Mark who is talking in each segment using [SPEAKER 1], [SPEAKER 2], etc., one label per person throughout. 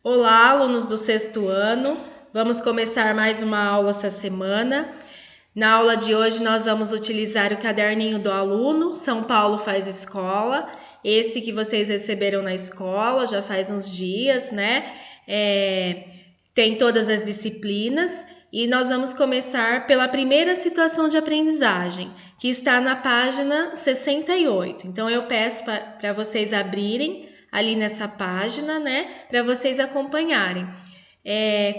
[SPEAKER 1] Olá, alunos do sexto ano. Vamos começar mais uma aula essa semana. Na aula de hoje nós vamos utilizar o caderninho do aluno, São Paulo faz escola, esse que vocês receberam na escola já faz uns dias, né? Tem todas as disciplinas e nós vamos começar pela primeira situação de aprendizagem, que está na página 68. Então eu peço para vocês abrirem ali nessa página, né, para vocês acompanharem.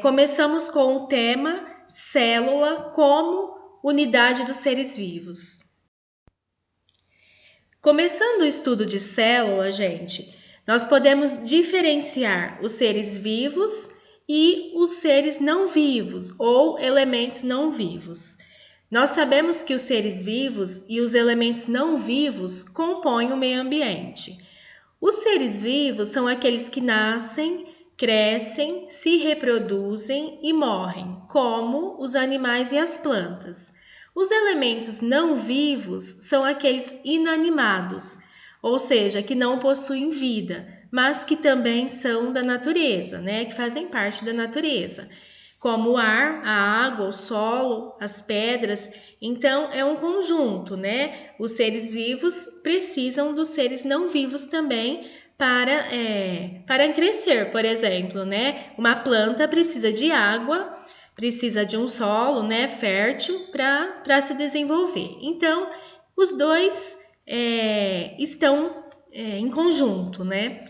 [SPEAKER 1] Começamos com o tema célula como unidade dos seres vivos. Começando o estudo de célula, gente, nós podemos diferenciar os seres vivos e os seres não vivos ou elementos não vivos. Nós sabemos que os seres vivos e os elementos não vivos compõem o meio ambiente. Os seres vivos são aqueles que nascem, crescem, se reproduzem e morrem, como os animais e as plantas. Os elementos não vivos são aqueles inanimados, ou seja, que não possuem vida, mas que também são da natureza, né? Que fazem parte da natureza, como o ar, a água, o solo, as pedras. Então, é um conjunto, né? Os seres vivos precisam dos seres não vivos também para crescer, por exemplo, né? Uma planta precisa de água, precisa de um solo, né, fértil para se desenvolver. Então, os dois estão em conjunto, né?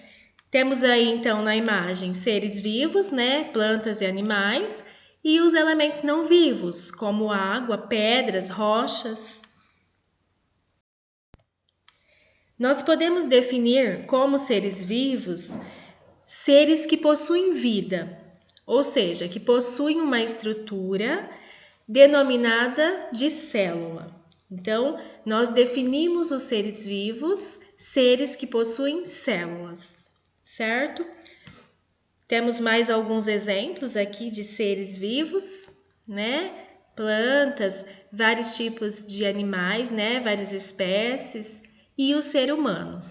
[SPEAKER 1] Temos aí, então, na imagem, seres vivos, né, plantas e animais, e os elementos não vivos, como água, pedras, rochas. Nós podemos definir como seres vivos seres que possuem vida, ou seja, que possuem uma estrutura denominada de célula. Então, nós definimos os seres vivos, seres que possuem células, certo? Temos mais alguns exemplos aqui de seres vivos, né? Plantas, vários tipos de animais, né? Várias espécies e o ser humano.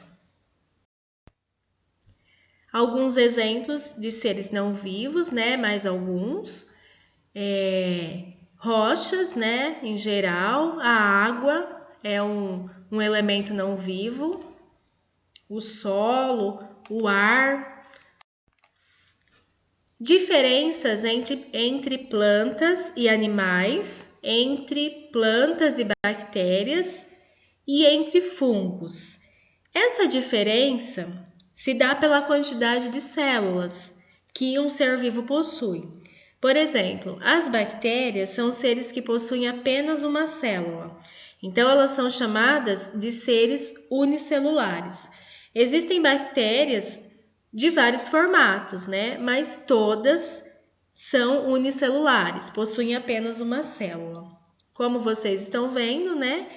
[SPEAKER 1] Alguns exemplos de seres não vivos, né? Mais alguns. Rochas, né? Em geral, a água é um elemento não vivo, o solo, o ar. Diferenças entre plantas e animais, entre plantas e bactérias e entre fungos. Essa diferença se dá pela quantidade de células que um ser vivo possui. Por exemplo, as bactérias são seres que possuem apenas uma célula. Então, elas são chamadas de seres unicelulares. Existem bactérias de vários formatos, né? Mas todas são unicelulares, possuem apenas uma célula. Como vocês estão vendo, né?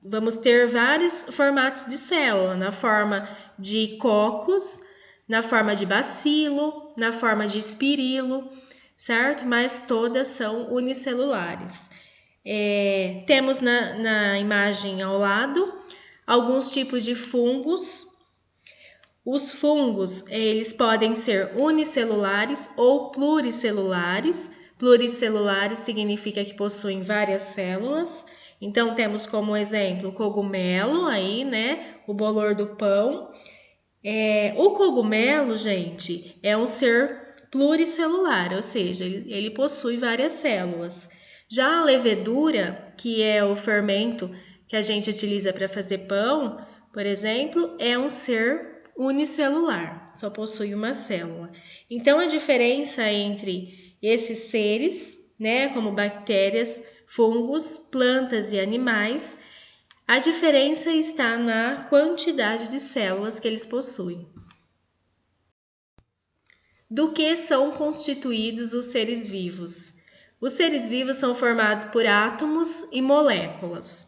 [SPEAKER 1] Vamos ter vários formatos de célula, na forma de cocos, na forma de bacilo, na forma de espirilo, certo? Mas todas são unicelulares. Temos na imagem ao lado alguns tipos de fungos. Os fungos, eles podem ser unicelulares ou pluricelulares. Pluricelulares significa que possuem várias células. Então, temos como exemplo o cogumelo, aí, né? O bolor do pão. O cogumelo, gente, é um ser pluricelular, ou seja, ele possui várias células. Já a levedura, que é o fermento que a gente utiliza para fazer pão, por exemplo, é um ser unicelular, só possui uma célula. Então, a diferença entre esses seres, né, como bactérias, fungos, plantas e animais, a diferença está na quantidade de células que eles possuem. Do que são constituídos os seres vivos? Os seres vivos são formados por átomos e moléculas.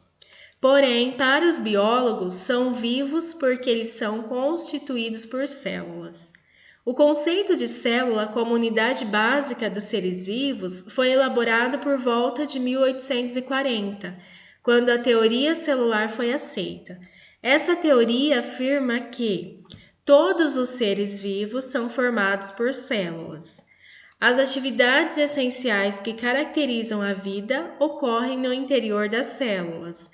[SPEAKER 1] Porém, para os biólogos, são vivos porque eles são constituídos por células. O conceito de célula como unidade básica dos seres vivos foi elaborado por volta de 1840, quando a teoria celular foi aceita. Essa teoria afirma que Todos os seres vivos são formados por células. As atividades essenciais que caracterizam a vida ocorrem no interior das células.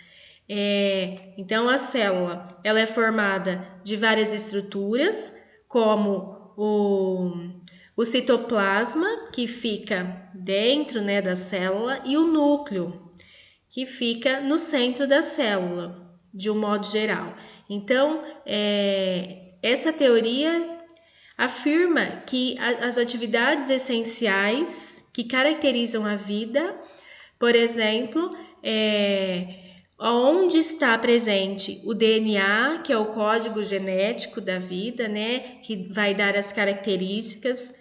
[SPEAKER 1] Então, a célula ela é formada de várias estruturas, como o citoplasma, que fica dentro, né, da célula, e o núcleo, que fica no centro da célula, de um modo geral. Então, essa teoria afirma que as atividades essenciais que caracterizam a vida, por exemplo, onde está presente o DNA, que é o código genético da vida, né, que vai dar as características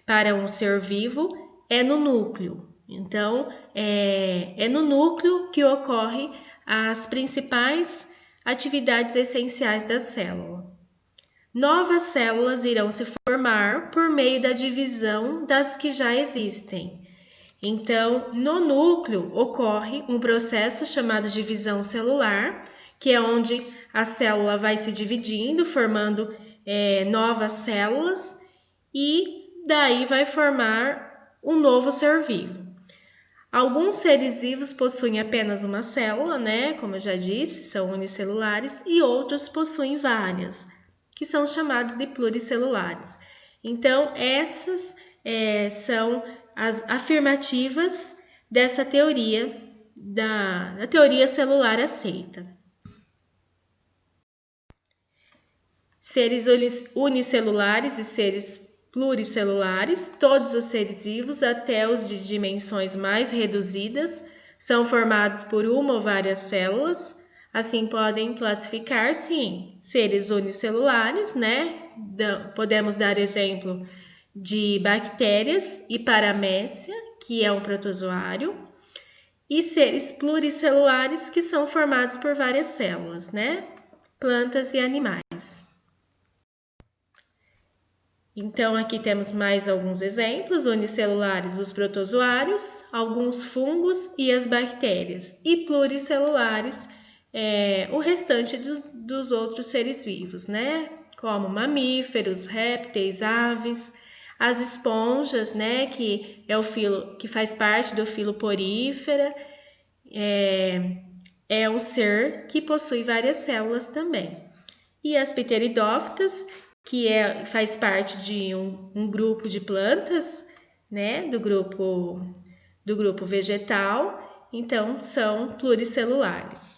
[SPEAKER 1] para um ser vivo, é no núcleo. Então, é no núcleo que ocorrem as principais atividades essenciais da célula. Novas células irão se formar por meio da divisão das que já existem. Então, no núcleo ocorre um processo chamado divisão celular, que é onde a célula vai se dividindo, formando novas células, e daí vai formar um novo ser vivo. Alguns seres vivos possuem apenas uma célula, né? Como eu já disse, são unicelulares, e outros possuem várias, que são chamados de pluricelulares. Então, essas são as afirmativas dessa teoria, da teoria celular aceita. Seres unicelulares e seres pluricelulares, todos os seres vivos, até os de dimensões mais reduzidas, são formados por uma ou várias células. Assim, podem classificar-se em seres unicelulares, né? Podemos dar exemplo de bactérias e paramécia, que é um protozoário, e seres pluricelulares, que são formados por várias células, né? Plantas e animais. Então, aqui temos mais alguns exemplos: unicelulares, os protozoários, alguns fungos e as bactérias, e pluricelulares, o restante dos outros seres vivos, né? Como mamíferos, répteis, aves, as esponjas, né? Que é o filo, que faz parte do filo porífera, é um ser que possui várias células também. E as pteridófitas, que faz parte de um grupo de plantas, né? Do grupo vegetal, então são pluricelulares.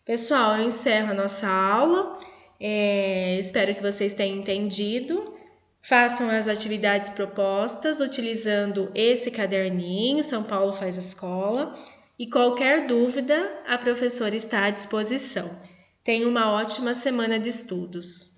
[SPEAKER 1] Pessoal, eu encerro a nossa aula, espero que vocês tenham entendido. Façam as atividades propostas utilizando esse caderninho, São Paulo Faz Escola, e qualquer dúvida, a professora está à disposição. Tenha uma ótima semana de estudos.